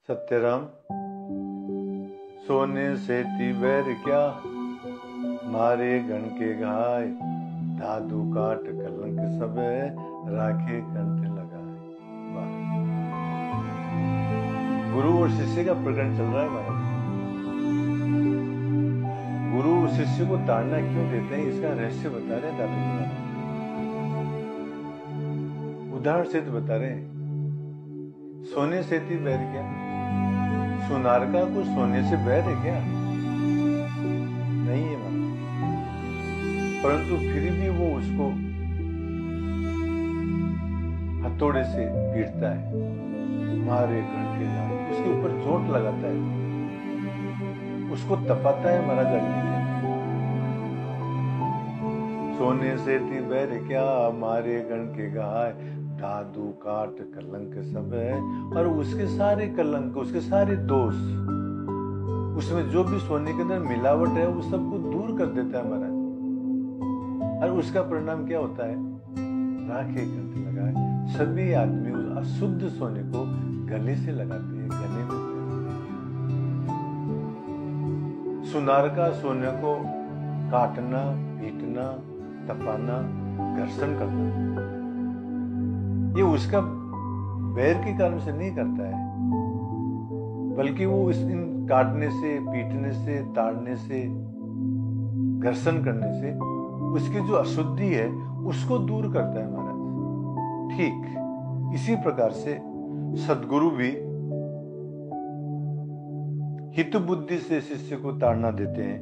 सत्यराम। सोने से बैर क्या, मारे गण के घाय, धाधु काट कलंक सब, राखे कंठ लगाए। गुरु और शिष्य का प्रकरण चल रहा है महाराज। गुरु शिष्य को ताड़ना क्यों देते हैं, इसका रहस्य बता रहे दादू जी महाराज। उदाहरण से बता रहे हैं। सोने से बैर क्या, सुनार का कुछ सोने से बैर है क्या? नहीं है महाराज। परंतु फिर भी वो उसको हथौड़े से पीटता है, मारे गण के लाल, उसके ऊपर चोट लगाता है, उसको तपाता है महाराज अग्नि के। सोने से बैर क्या, मारे गण के गाय, धाधु काट कलंक सब है। और उसके सारे कलंक, उसके सारे दोष, उसमें जो भी सोने के अंदर मिलावट है वो सबको दूर कर देता है महाराज। और उसका परिणाम क्या होता है? राखे कंठ लगाए। सभी आदमी उस अशुद्ध सोने को गले से लगाते हैं, गले में। सुनार का सोने को काटना, पीटना, तपाना, घर्षण करना, ये उसका बैर के कारण से नहीं करता है, बल्कि वो इन काटने से, पीटने से, ताड़ने से, घर्षण करने से उसकी जो अशुद्धि है उसको दूर करता है महाराज। ठीक इसी प्रकार से सद्गुरु भी हित बुद्धि से शिष्य को ताड़ना देते हैं,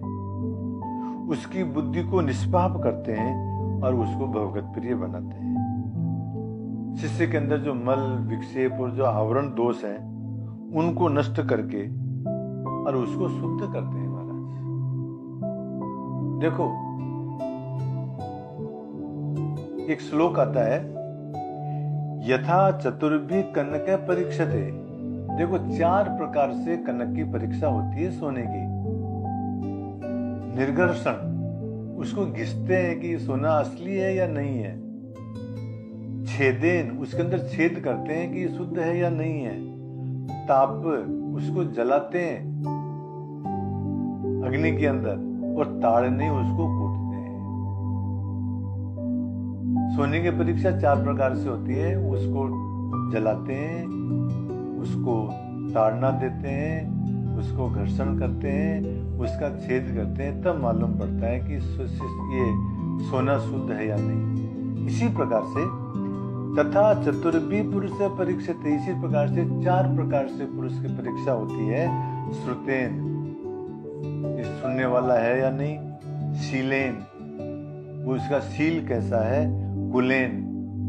उसकी बुद्धि को निष्पाप करते हैं और उसको भगवत प्रिय बनाते हैं। शिष्य के अंदर जो मल, विक्षेप और जो आवरण दोष हैं उनको नष्ट करके और उसको शुद्ध करते हैं महाराज। देखो एक श्लोक आता है, यथा चतुर्भि कनक परीक्षते। देखो 4 प्रकार से कनक की परीक्षा होती है सोने की। निर्घर्षण, उसको घिसते हैं कि सोना असली है या नहीं है। छेदेन, उसके अंदर छेद करते हैं कि शुद्ध है या नहीं है। ताप, उसको जलाते हैं अग्नि के अंदर, और ताड़ने, उसको कूटते हैं। सोने की परीक्षा 4 प्रकार से होती है। उसको जलाते हैं, उसको ताड़ना देते हैं, उसको घर्षण करते हैं, उसका छेद करते हैं, तब मालूम पड़ता है कि ये सोना शुद्ध है या नहीं। इसी प्रकार से तथा चतुर्भि पुरुष से परीक्षित, इसी प्रकार से 4 प्रकार से पुरुष की परीक्षा होती है। श्रुतेन, ये सुनने वाला है या नहीं। शीलेन, वो उसका शील कैसा है। कुलेन,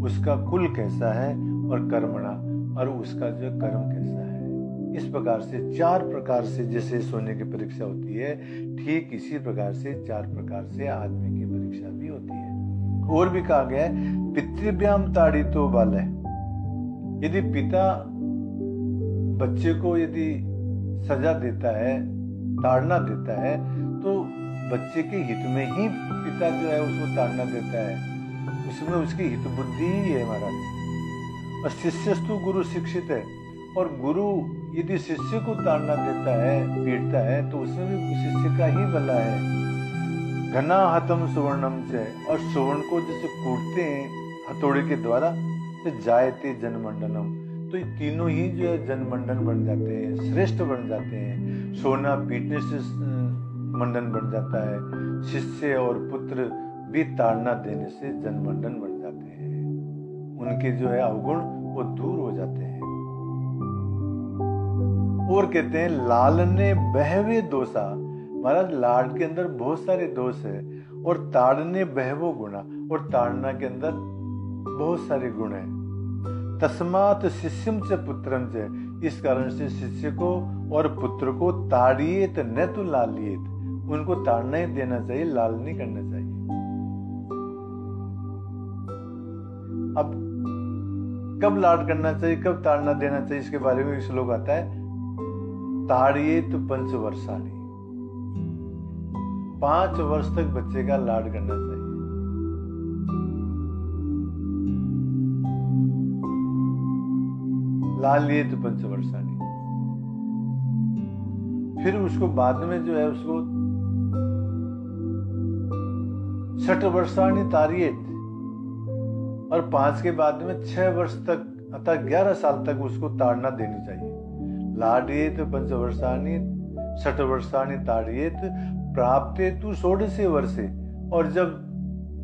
उसका कुल कैसा है। और कर्मणा, और उसका जो कर्म कैसा है। इस प्रकार से 4 प्रकार से जैसे सोने की परीक्षा होती है, ठीक इसी प्रकार से 4 प्रकार से आदमी की परीक्षा भी होती है। और भी कहा गया है, पितृभ्याम ताड़ितो बालः। यदि पिता बच्चे को यदि सजा देता है, ताड़ना देता है, तो बच्चे के हित में ही पिता जो है उसको ताड़ना देता है, उसमें उसकी हित बुद्धि ही है महाराज। और शिष्यस्तु गुरु शिक्षित है, और गुरु यदि शिष्य को ताड़ना देता है, पीटता है, तो उसमें भी शिष्य का ही भला है। घना हतम सुवर्णम से, और सुवर्ण को जैसे कूटते हैं हथौड़े के द्वारा, तो जायते जनमंडलम, तो ये तीनों ही जो है जनमंडल बन जाते हैं, श्रेष्ठ बन जाते हैं। सोना पीटने से मंडन बन जाता है, शिष्य और पुत्र भी ताड़ना देने से जनमंडन बन जाते हैं। उनके जो है अवगुण वो दूर हो जाते हैं। और कहते हैं लाल ने बहवे दोषा। महाराज लाड के अंदर बहुत सारे दोष है, और ताड़ने बहवो गुणा, और ताड़ना के अंदर बहुत सारे गुण है। तस्मात् शिष्यम से पुत्रम से, इस कारण से शिष्य को और पुत्र को ताड़िएत न तो लालिएत, उनको ताड़ना ही देना चाहिए, लाल नहीं करना चाहिए। अब कब लाड करना चाहिए, कब ताड़ना देना चाहिए, इसके बारे में श्लोक आता है, ताड़िएत 5 वर्षाणी। 5 वर्ष तक बच्चे का लाड करना चाहिए। लालिएत 5 वर्षाणी। फिर उसको बाद में जो है उसको षट वर्षाणि ताड़येत, और 5 के बाद में 6 वर्ष तक अर्थात 11 साल तक उसको ताड़ना देनी चाहिए। लाडयेत पंचवर्षाणि षट वर्षाणि ताड़येत प्राप्ते तु 16 वर्षे, और जब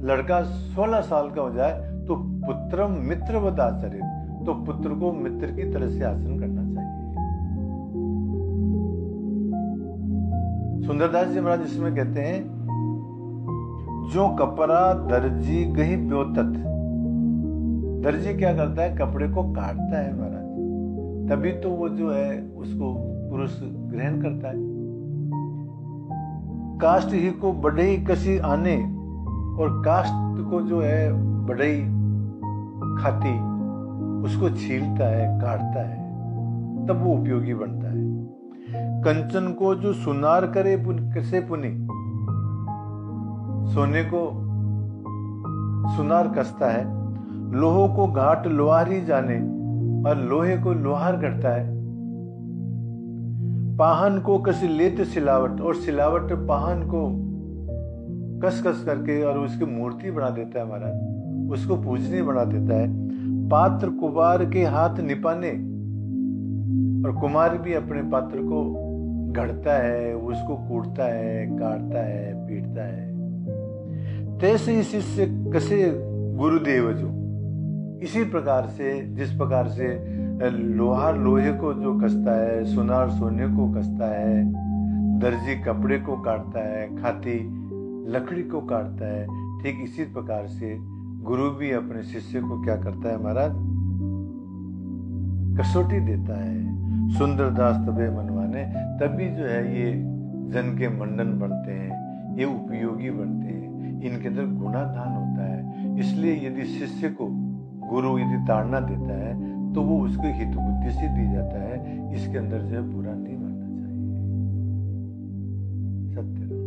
लड़का 16 साल का हो जाए तो पुत्रम मित्रवत आचरेत, तो पुत्र को मित्र की तरह से आचरण करना चाहिए। सुंदरदास जी महाराज इसमें कहते हैं, जो कपड़ा दर्जी गही ब्योतत, दर्जी क्या करता है, कपड़े को काटता है महाराज, तभी तो वो जो है उसको पुरुष ग्रहण करता है। काष्ठ ही को बढ़ई कसी आने, और काष्ठ को जो है बढ़ई खाती उसको छीलता है, काटता है, तब वो उपयोगी बनता है। कंचन को जो सुनार करे कैसे पुनि, सोने को सुनार कसता है, लोहो को घाट लोहारी जाने, और लोहे को लोहार करता है। पाहन को कसी लेत सिलावट, और सिलावट पाहन को कस कस करके और उसकी मूर्ति बना देता है महाराज, उसको पूजनीय बना देता है। पात्र कुमार के हाथ निपाने, और कुमार भी अपने पात्र को घड़ता है, उसको कूटता है, काटता है, पीटता है। तैसे ही शिष्य कसे गुरुदेव जो, इसी प्रकार से जिस प्रकार से लोहार लोहे को जो कसता है, सुनार सोने को कसता है, दर्जी कपड़े को काटता है, खाती लकड़ी को काटता है, ठीक इसी प्रकार से गुरु भी अपने शिष्य को क्या करता है महाराज, कसौटी देता है। सुंदरदास तबे मनवाने, तभी जो है ये जन के मंडन बनते हैं, ये उपयोगी बनते हैं, इनके अंदर गुणाधान होता है। इसलिए यदि शिष्य को गुरु यदि ताड़ना देता है तो वो उसको हित बुद्धि से दी जाता है, इसके अंदर जो है बुरा नहीं मानना चाहिए। सत्य।